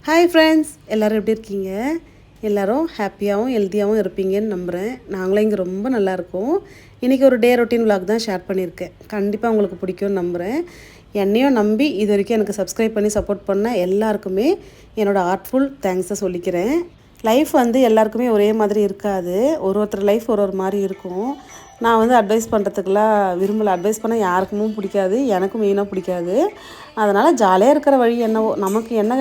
Hi friends, எல்லோரும் எப்படி இருக்கீங்க? எல்லோரும் ஹாப்பியாகவும் ஹெல்த்தியாகவும் இருப்பீங்கன்னு நம்புகிறேன். நாங்களும் இங்கே ரொம்ப நல்லாயிருக்கோம். இன்றைக்கி ஒரு டே ரொட்டீன் விலாக் தான் ஷேர் பண்ணியிருக்கேன். கண்டிப்பாக உங்களுக்கு பிடிக்கும்னு நம்புகிறேன். என்னையும் நம்பி இது வரைக்கும் எனக்கு சப்ஸ்கிரைப் பண்ணி சப்போர்ட் பண்ண எல்லாருக்குமே என்னோடய ஹார்ட்ஃபுல் தேங்க்ஸை சொல்லிக்கிறேன். லைஃப் வந்து எல்லாருக்குமே ஒரே மாதிரி இருக்காது. ஒருத்தர் லைஃப் ஒரு மாதிரி இருக்கும். நான் வந்து அட்வைஸ் பண்ணுறதுக்கெலாம் விரும்பலை. அட்வைஸ் பண்ண யாருக்குமே பிடிக்காது, எனக்கும் மெயினாக பிடிக்காது. அதனால் ஜாலியாக இருக்கிற வழி என்னவோ, நமக்கு என்ன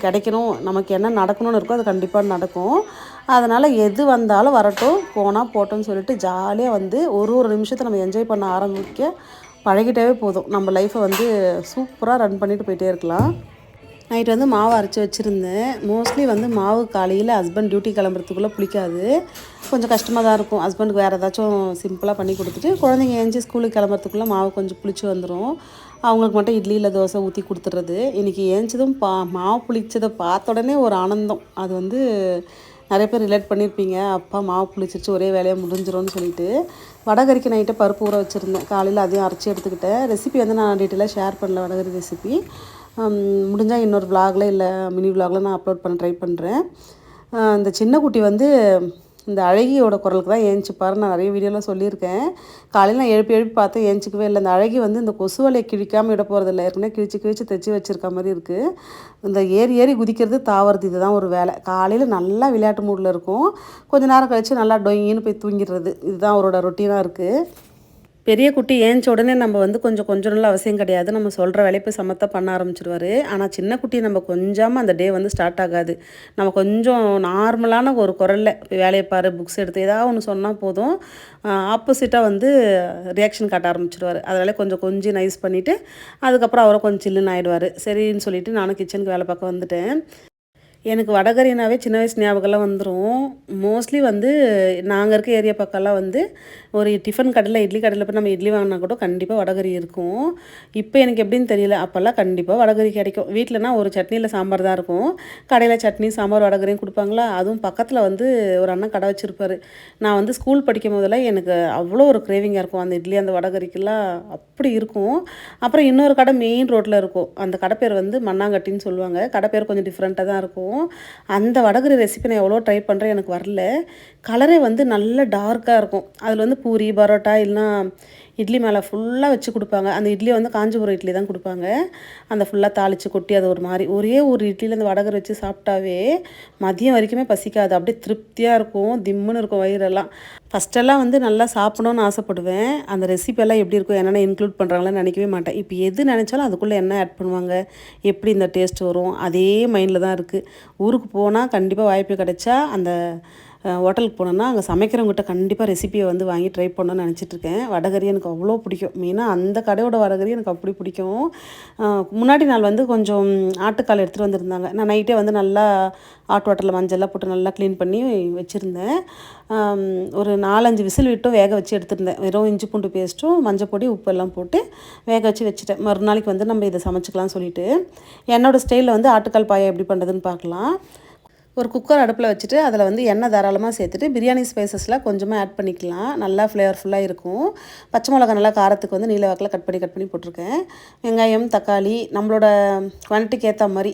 கிடைக்கணும், நமக்கு என்ன நடக்கணும்னு இருக்கோ அது கண்டிப்பாக நடக்கும். அதனால் எது வந்தாலும் வரட்டும், போனால் போட்டோன்னு சொல்லிட்டு ஜாலியாக வந்து ஒரு நிமிஷத்தை நம்ம என்ஜாய் பண்ண ஆரம்பிக்க பழகிட்டாவே போதும். நம்ம லைஃப்பை வந்து சூப்பராக ரன் பண்ணிட்டு போயிட்டே இருக்கலாம். நைட்டு வந்து மாவு அரைச்சி வச்சுருந்தேன். மோஸ்ட்லி வந்து மாவு காலையில் ஹஸ்பண்ட் டியூட்டி கிளம்புறதுக்குள்ளே புளிக்காது. கொஞ்சம் கஷ்டமாக தான் இருக்கும். ஹஸ்பண்டுக்கு வேறு ஏதாச்சும் சிம்பிளாக பண்ணி கொடுத்துட்டு குழந்தைங்க ஏஞ்சி ஸ்கூலுக்கு கிளம்புறதுக்குள்ளே மாவு கொஞ்சம் புளிச்சு வந்துடும். அவங்களுக்கு மட்டும் இட்லி இல்லை தோசை ஊற்றி கொடுத்துட்றது. இன்றைக்கி ஏஞ்சதும் மாவு புளிச்சதை பார்த்த உடனே ஒரு ஆனந்தம். அது வந்து நிறைய பேர் ரிலேட் பண்ணியிருப்பீங்க. அப்பா மாவு புளிச்சிருச்சு, ஒரே வேலையாக முடிஞ்சிடும்னு சொல்லிட்டு. வடகறிக்கு நைட்டை பருப்பு ஊற வச்சுருந்தேன். காலையில் அதையும் அரைச்சி எடுத்துக்கிட்டேன். ரெசிபி வந்து நான் டீட்டெயிலாக ஷேர் பண்ணல, வடகறி ரெசிபி. முடிஞ்சால் இன்னொரு விலாகில் இல்லை மினி விலாகில் நான் அப்லோட் பண்ண ட்ரை பண்ணுறேன். இந்த சின்ன குட்டி வந்து இந்த அழகியோட குரலுக்கு தான் ஏஞ்சிப்பாரு. நான் நிறைய வீடியோவில் சொல்லியிருக்கேன். காலையில் நான் எழுப்பி பார்த்தேன், ஏஞ்சிக்கவே இல்லை. இந்த அழகி வந்து இந்த கொசு வலையை கிழிக்காமல் விட போகிறதில்ல. ஏற்கனவே கிழிச்சு தைச்சி வச்சுருக்க மாதிரி இருக்குது. இந்த ஏறி குதிக்கிறது, தாவறது, இதுதான் ஒரு வேலை. காலையில் நல்லா விளையாட்டு மூடில் இருக்கும். கொஞ்சம் நேரம் கழித்து நல்லா டொயின்னு போய் தூங்கிடுறது. இதுதான் அவரோட ரொட்டீனாக இருக்குது. பெரிய குட்டி ஏஞ்ச உடனே நம்ம வந்து கொஞ்சம் நல்ல அவசியம் கிடையாது. நம்ம சொல்கிற வேலையை போய் சமத்தாக பண்ண ஆரம்பிச்சிடுவார். ஆனால் சின்ன குட்டி நம்ம கொஞ்சமாக அந்த டே வந்து ஸ்டார்ட் ஆகாது. நம்ம கொஞ்சம் நார்மலான ஒரு குரலில் வேலையை பாரு, புக்ஸ் எடுத்து ஏதாவது ஒன்று சொன்னால் போதும், ஆப்போசிட்டாக வந்து ரியாக்ஷன் காட்ட ஆரம்பிச்சிடுவார். அதனால் கொஞ்சம் நைஸ் பண்ணிவிட்டு அதுக்கப்புறம் அவரை கொஞ்சம் சில்லுன்னு ஆகிடுவார். சரின்னு சொல்லிவிட்டு நானும் கிச்சனுக்கு வேலை பார்க்க வந்துட்டேன். எனக்கு வடகறினாவே சின்ன வயசு ஞாபகம்லாம் வந்துடும். மோஸ்ட்லி வந்து நாங்கள் இருக்க ஏரியா பக்கம்லாம் வந்து ஒரு டிஃபன் கடையில், இட்லி கடையில் போய் நம்ம இட்லி வாங்கினா கூட கண்டிப்பாக வடகறி இருக்கும். இப்போ எனக்கு எப்படின்னு தெரியல, அப்போல்லாம் கண்டிப்பாக வடகறி கிடைக்கும். வீட்டிலனா ஒரு சட்னியில் சாம்பார் தான் இருக்கும். கடையில் சட்னி, சாம்பார், வடகறியும் கொடுப்பாங்களா. அதுவும் பக்கத்தில் வந்து ஒரு அண்ணன் கடை வச்சுருப்பார். நான் வந்து ஸ்கூல் படிக்கும் போதெல்லாம் எனக்கு அவ்வளோ ஒரு கிரேவிங்காக இருக்கும். அந்த இட்லி, அந்த வடகறிக்கெல்லாம் அப்படி இருக்கும். அப்புறம் இன்னொரு கடை மெயின் ரோட்டில் இருக்கும். அந்த கடை பேர் வந்து மண்ணாங்கட்டின்னு சொல்லுவாங்க. கடை பேர் கொஞ்சம் டிஃப்ரெண்ட்டாக தான் இருக்கும். அந்த வடகறி ரெசிபி நான் எவ்வளோ ட்ரை பண்ணுறேன், எனக்கு வரல. கலரே வந்து நல்ல டார்க்காக இருக்கும். அதில் வந்து பூரி, பரோட்டா இல்லைனா இட்லி மேலே ஃபுல்லாக வச்சு கொடுப்பாங்க. அந்த இட்லியை வந்து காஞ்சிபுரம் இட்லி தான் கொடுப்பாங்க. அந்த ஃபுல்லாக தாளித்து கொட்டி அது ஒரு மாதிரி ஒரே ஒரு இட்லியில் அந்த வடகறி வச்சு சாப்பிட்டாவே மதியம் வரைக்குமே பசிக்காது. அப்படியே திருப்தியாக இருக்கும், திம்முன்னு இருக்கும் வயிறெல்லாம். ஃபஸ்ட்டெல்லாம் வந்து நல்லா சாப்பிடணுன்னு ஆசைப்படுவேன். அந்த ரெசிபியெல்லாம் எப்படி இருக்கும், என்னென்ன இன்க்ளூட் பண்ணுறாங்களான்னு நினைக்கவே மாட்டேன். இப்போ எது நினச்சாலும் அதுக்குள்ளே என்ன ஆட் பண்ணுவாங்க, எப்படி இந்த டேஸ்ட் வரும், அதே மைண்டில் தான் இருக்குது. ஊருக்கு போனால் கண்டிப்பாக வாய்ப்பு கிடைச்சா அந்த ஹோட்டலுக்கு போனோன்னா அங்கே சமைக்கிறவங்ககிட்ட கண்டிப்பாக ரெசிபியை வந்து வாங்கி ட்ரை பண்ணணும்னு நினச்சிட்ருக்கேன். வடகறி எனக்கு அவ்வளோ பிடிக்கும். மெயினாக அந்த கடையோட வடகறி எனக்கு அப்படி பிடிக்கும். முன்னாடி நாள் வந்து கொஞ்சம் ஆட்டுக்கால் எடுத்துகிட்டு வந்திருந்தாங்க. நான் நைட்டே வந்து நல்லா ஹாட் வாட்டரில் மஞ்சள்லாம் போட்டு நல்லா க்ளீன் பண்ணி வச்சுருந்தேன். ஒரு 4-5 விசில் விட்டும் வேக வச்சு எடுத்துருந்தேன். வெறும் இஞ்சி பூண்டு பேஸ்ட்டும் மஞ்சள் பொடி உப்பு எல்லாம் போட்டு வேக வச்சு வச்சுட்டேன். மறுநாளைக்கு வந்து நம்ம இதை சமைச்சிக்கலாம்னு சொல்லிட்டு. என்னோடய ஸ்டைலில் வந்து ஆட்டுக்கால் பாயா எப்படி பண்ணுறதுன்னு பார்க்கலாம். ஒரு குக்கர் அடுப்பில் வச்சுட்டு அதில் வந்து எண்ணெய் தாராளமாக சேர்த்துட்டு பிரியாணி ஸ்பைசஸ்லாம் கொஞ்சமாக ஆட் பண்ணிக்கலாம். நல்லா ஃப்ளேவர்ஃபுல்லாக இருக்கும். பச்சை மிளகா நல்லா காரத்துக்கு வந்து நீல வாக்கில் கட் பண்ணி போட்டிருக்கேன். வெங்காயம், தக்காளி நம்மளோட குவான்டிட்டிக்கு ஏற்ற மாதிரி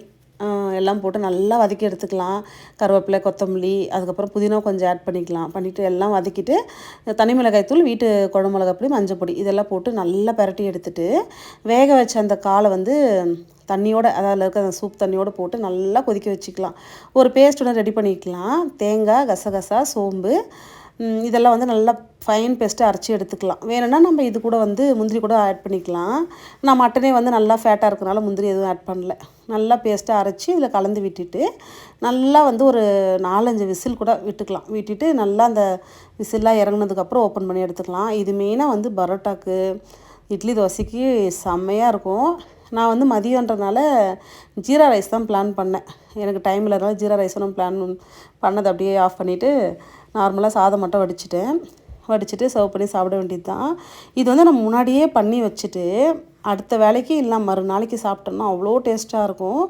எல்லாம் போட்டு நல்லா வதக்கி எடுத்துக்கலாம். கருவேப்பிலை, கொத்தமல்லி, அதுக்கப்புறம் புதினா கொஞ்சம் ஆட் பண்ணிவிட்டு எல்லாம் வதக்கிட்டு தனி மிளகாய் தூள், வீட்டு குழம்பு மிளகாய் பொடி, மஞ்சள் பொடி இதெல்லாம் போட்டு நல்லா பரட்டி எடுத்துகிட்டு வேக வச்ச அந்த காலை வந்து தண்ணியோடு, அதில் இருக்க அந்த சூப் தண்ணியோடு போட்டு நல்லா கொதிக்க வச்சுக்கலாம். ஒரு பேஸ்ட் ஒன்று ரெடி பண்ணிக்கலாம். தேங்காய், கசகசா, சோம்பு இதெல்லாம் வந்து நல்லா ஃபைன் பேஸ்ட்டாக அரைச்சி எடுத்துக்கலாம். வேணும்னா நம்ம இது கூட வந்து முந்திரி கூட ஆட் பண்ணிக்கலாம். நான் மட்டனே வந்து நல்லா ஃபேட்டாக இருக்கிறனால முந்திரி எதுவும் ஆட் பண்ணல. நல்லா பேஸ்ட்டாக அரைச்சி இதில் கலந்து விட்டுட்டு நல்லா வந்து ஒரு 4-5 விசில் கூட விட்டுட்டு நல்லா அந்த விசில்லாம் இறங்கினதுக்கப்புறம் ஓப்பன் பண்ணி எடுத்துக்கலாம். இது மெயினாக வந்து பரோட்டாக்கு, இட்லி, தோசைக்கு செம்மையாக இருக்கும். நான் வந்து மதியன்றனால ஜீரா ரைஸ் தான் பிளான் பண்ணேன். எனக்கு டைம் இல்லாதனால ஜீரா ரைஸ் நான் பிளான் பண்ணதை அப்படியே ஆஃப் பண்ணிவிட்டு நார்மலாக சாதம் மட்டும் வடிச்சிட்டு சர்வ் பண்ணி சாப்பிட வேண்டியது தான். இது வந்து நம்ம முன்னாடியே பண்ணி வச்சுட்டு அடுத்த வேலைக்கு இல்லை மறுநாளைக்கு சாப்பிட்டோம்னா அவ்வளோ டேஸ்ட்டாக இருக்கும்.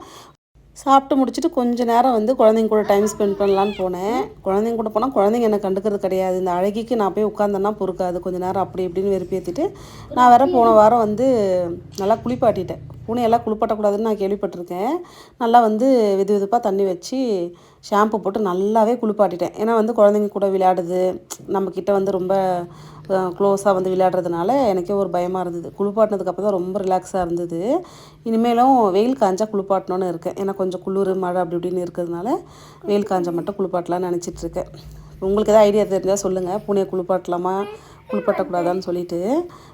சாப்பிட்டு முடிச்சுட்டு கொஞ்சம் நேரம் வந்து குழந்தைங்க கூட டைம் ஸ்பெண்ட் பண்ணலான்னு போனேன். குழந்தைங்க கூட போனால் குழந்தைங்க என்ன கண்டுக்கிறது கிடையாது. இந்த அழகிக்கு நான் போய் உட்காந்தேன்னா பொறுக்காது. கொஞ்சம் நேரம் அப்படி இப்படின்னு வெறுப்பேற்றிட்டு நான் வேறு போன வாரம் வந்து நல்லா குளிப்பாட்டிட்டேன். பூனையெல்லாம் குளிப்பாட்டக்கூடாதுன்னு நான் கேள்விப்பட்டிருக்கேன். நல்லா வந்து வெது வெதுப்பாக தண்ணி வச்சு ஷாம்பு போட்டு நல்லாவே குளிப்பாட்டிட்டேன். ஏன்னா வந்து குழந்தைங்க கூட விளையாடுது, நம்மக்கிட்ட வந்து ரொம்ப க்ளோஸாக வந்து விளையாடுறதுனால எனக்கே ஒரு பயமாக இருந்தது. குளிப்பாட்டினதுக்கப்புறம் தான் ரொம்ப ரிலாக்ஸாக இருந்தது. இனிமேலும் வெயில் காஞ்சா குளிப்பாட்டணுன்னு இருக்கேன். ஏன்னா கொஞ்சம் குளிர் மழை அப்படி இப்படின்னு இருக்கிறதுனால வெயில் காஞ்சா மட்டும் குளிப்பாட்டலான்னு நினச்சிட்ருக்கேன். உங்களுக்கு எதாவது ஐடியா தெரிஞ்சால் சொல்லுங்கள். பூனையை குளிப்பாட்டலாமா குளிப்பாட்டக்கூடாதான்னு சொல்லிட்டு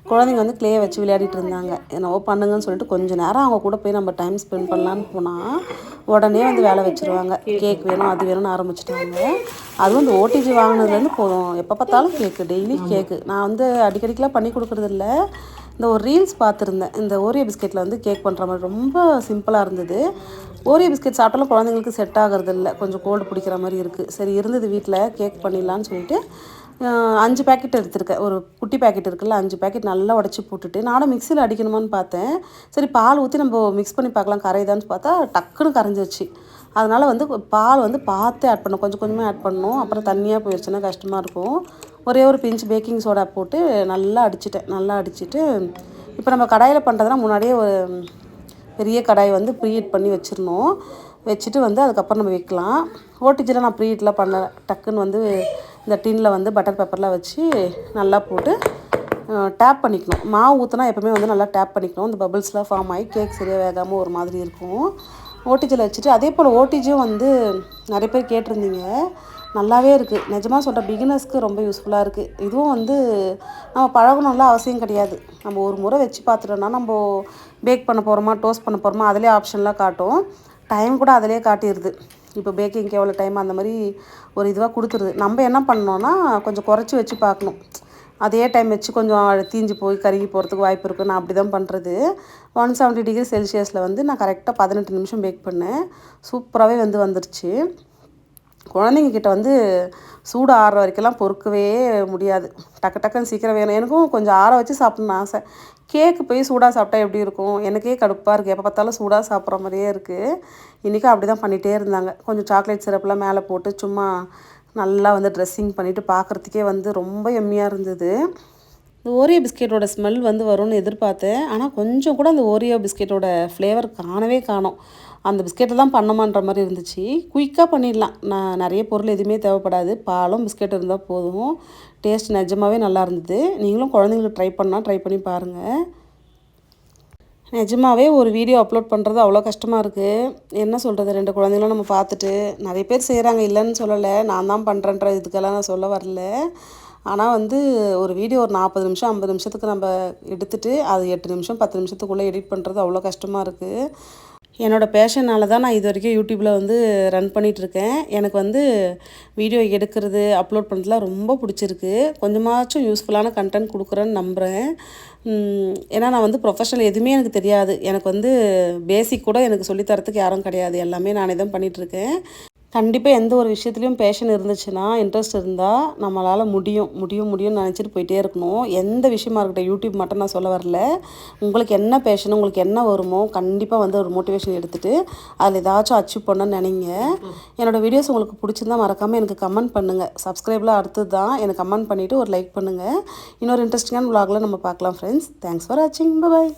குழந்தைங்க வந்து க்ளே வச்சு விளையாடிட்டு இருந்தாங்க. என்னவோ பண்ணுங்கன்னு சொல்லிட்டு கொஞ்சம் நேரம் அவங்க கூட போய் நம்ம டைம் ஸ்பெண்ட் பண்ணலான்னு போனால் உடனே வந்து வேலை வச்சுருவாங்க. கேக் வேணும் அது வேணும்னு ஆரம்பிச்சிட்டாங்க. அதுவும் இந்த ஓடிஜி வாங்கினதுலேருந்து போதும் எப்போ பார்த்தாலும் கேக்கு, டெய்லி கேக்கு. நான் வந்து அடிக்கடிக்கெலாம் பண்ணி கொடுக்குறதில்ல. இந்த ஒரு ரீல்ஸ் பார்த்துருந்தேன். இந்த ஓரியோ பிஸ்கெட்டில் வந்து கேக் பண்ணுற மாதிரி ரொம்ப சிம்பிளாக இருந்தது. ஓரியோ பிஸ்கெட் சாப்பிட்டாலும் குழந்தைங்களுக்கு செட் ஆகிறது இல்லை, கொஞ்சம் கோல்டு பிடிக்கிற மாதிரி இருக்குது. சரி இருந்தது வீட்டில், கேக் பண்ணிடலான்னு சொல்லிட்டு 5 பேக்கெட் எடுத்திருக்கேன். ஒரு குட்டி பேக்கெட் இருக்குல்ல, 5 பேக்கெட் நல்லா உடச்சி போட்டுட்டு நானும் மிக்சியில் அடிக்கணுமான்னு பார்த்தேன். சரி பால் ஊற்றி நம்ம மிக்ஸ் பண்ணி பார்க்கலாம் கரையுதான்னு பார்த்தா டக்குன்னு கரைஞ்சிருச்சு. அதனால் வந்து பால் வந்து பார்த்து ஆட் பண்ணணும், கொஞ்சம் கொஞ்சமாக ஆட் பண்ணணும். அப்புறம் தண்ணியாக போயிடுச்சுன்னா கஷ்டமாக இருக்கும். ஒரே ஒரு பிஞ்ச் பேக்கிங் சோடா போட்டு நல்லா அடிச்சிட்டேன். நல்லா அடிச்சுட்டு இப்போ நம்ம கடாயில் பண்ணுறதுனா முன்னாடியே ஒரு பெரிய கடாய் வந்து ப்ரீஹீட் பண்ணி வச்சிடணும். வச்சுட்டு வந்து அதுக்கப்புறம் நம்ம வைக்கலாம். ஓடிஜியில் நான் ப்ரீஹீட்லாம் பண்ண டக்குன்னு வந்து இந்த டின்னில் வந்து பட்டர் பேப்பர்லாம் வச்சு நல்லா போட்டு டேப் பண்ணிக்கணும். மாவு ஊற்றினா எப்போவுமே வந்து நல்லா டேப் பண்ணிக்கணும். இந்த பபிள்ஸ்லாம் ஃபார்ம் ஆகி கேக் சரியாக வேகாமல் ஒரு மாதிரி இருக்கும். ஓடிஜியில் வச்சுட்டு அதே போல் ஓடிஜியும் வந்து நிறைய பேர் கேட்டிருந்தீங்க. நல்லாவே இருக்குது. நிஜமாக சொல்கிற பிகினர்ஸ்க்கு ரொம்ப யூஸ்ஃபுல்லாக இருக்குது. இதுவும் வந்து நம்ம பழகணும்லாம் அவசியம் கிடையாது. நம்ம ஒரு முறை வச்சு பார்த்துட்டோன்னா நம்ம பேக் பண்ண போகிறோமா டோஸ்ட் பண்ண போகிறோமா அதிலே ஆப்ஷன்லாம் காட்டும். டைம் கூட அதிலே காட்டிடுது. இப்போ பேக்கிங்க்கு எவ்வளோ டைம் அந்த மாதிரி ஒரு இதுவாக கொடுத்துருது. நம்ம என்ன பண்ணோன்னா கொஞ்சம் குறைச்சி வச்சு பார்க்கணும். அதே டைம் வச்சு கொஞ்சம் தீஞ்சு போய் கருகி போகிறதுக்கு வாய்ப்பு இருக்குது. நான் அப்படி தான் பண்ணுறது. 170 டிகிரி செல்சியஸில் வந்து நான் கரெக்டாக 18 நிமிஷம் பேக் பண்ணேன். சூப்பராகவே வந்துருச்சு. குழந்தைங்க கிட்ட வந்து சூடு ஆறுற வரைக்கும்லாம் பொறுக்கவே முடியாது. டக்குன்னு சீக்கிரம் வேணும். எனக்கும் கொஞ்சம் ஆற வச்சு சாப்பிட்ணுன்னு ஆசை. கேக்கு போய் சூடாக சாப்பிட்டா எப்படி இருக்கும்? எனக்கே கடுப்பாக இருக்குது. எப்போ பார்த்தாலும் சூடாக சாப்பிட்ற மாதிரியே இருக்குது. இன்றைக்கும் அப்படி தான் பண்ணிகிட்டே இருந்தாங்க. கொஞ்சம் சாக்லேட் சிரப்லாம் மேலே போட்டு சும்மா நல்லா வந்து ட்ரெஸ்ஸிங் பண்ணிவிட்டு பார்க்குறதுக்கே வந்து ரொம்ப எம்மியாக இருந்தது. இந்த ஓரியோ பிஸ்கெட்டோட ஸ்மெல் வந்து வரும்னு எதிர்பார்த்தேன். ஆனால் கொஞ்சம் கூட அந்த ஓரியோ பிஸ்கெட்டோட ஃப்ளேவர் காணவே காணோம். அந்த பிஸ்கெட்டை தான் பண்ணமான்ற மாதிரி இருந்துச்சு. குயிக்காக பண்ணிடலாம். நான் நிறைய பொருள் எதுவுமே தேவைப்படாது. பாலும் பிஸ்கெட் இருந்தால் போதும். டேஸ்ட் நிஜமாகவே நல்லா இருந்தது. நீங்களும் குழந்தைங்களுக்கு ட்ரை பண்ணி பாருங்கள். நிஜமாகவே ஒரு வீடியோ அப்லோட் பண்ணுறது அவ்வளோ கஷ்டமாக இருக்குது. என்ன சொல்கிறது, 2 குழந்தைங்களும் நம்ம பார்த்துட்டு நிறைய பேர் செய்கிறாங்க, இல்லைன்னு சொல்லலை. நான் தான் பண்ணுறேன்ற இதுக்கெல்லாம் நான் சொல்ல வரல. ஆனால் வந்து ஒரு வீடியோ ஒரு 40 நிமிஷம் 50 நிமிஷத்துக்கு நம்ம எடுத்துகிட்டு அது 8 நிமிஷம் 10 நிமிஷத்துக்குள்ளே எடிட் பண்ணுறது அவ்வளோ கஷ்டமாக இருக்குது. என்னோடய பேஷனால் தான் நான் இது வரைக்கும் யூடியூப்பில் வந்து ரன் பண்ணிகிட்ருக்கேன். எனக்கு வந்து வீடியோ எடுக்கிறது அப்லோட் பண்ணுறதுலாம் ரொம்ப பிடிச்சிருக்கு. கொஞ்சமாச்சும் யூஸ்ஃபுல்லான கண்டென்ட் கொடுக்குறேன்னு நம்புகிறேன். ஏன்னா நான் வந்து ப்ரொஃபஷனல் எதுவுமே எனக்கு தெரியாது. எனக்கு வந்து பேசிக் கூட எனக்கு சொல்லித்தரத்துக்கு யாரும் கிடையாது. எல்லாமே நானே தான் பண்ணிகிட்ருக்கேன். கண்டிப்பாக எந்த ஒரு விஷயத்துலையும் பேஷன் இருந்துச்சுன்னா, இன்ட்ரெஸ்ட் இருந்தால் நம்மளால் முடியும்னு நினச்சிட்டு போயிட்டே இருக்கணும். எந்த விஷயமா இருக்கட்டும், யூடியூப் மட்டும் நான் சொல்ல வரல. உங்களுக்கு என்ன பேஷன், உங்களுக்கு என்ன வருமோ கண்டிப்பாக வந்து ஒரு மோட்டிவேஷன் எடுத்துகிட்டு அதில் ஏதாச்சும் அச்சீவ் பண்ணணும்னு நினைங்க. என்னோடய வீடியோஸ் உங்களுக்கு பிடிச்சிருந்தால் மறக்காமல் எனக்கு கமெண்ட் பண்ணுங்கள். சப்ஸ்கிரைப்லாம் அடுத்தது தான். எனக்கு கமெண்ட் பண்ணிவிட்டு ஒரு லைக் பண்ணுங்கள். இன்னொரு இன்ட்ரெஸ்டிங்கான vlogல நம்ம பார்க்கலாம் ஃப்ரெண்ட்ஸ். தேங்க்ஸ் ஃபார் வாட்சிங். பாய்.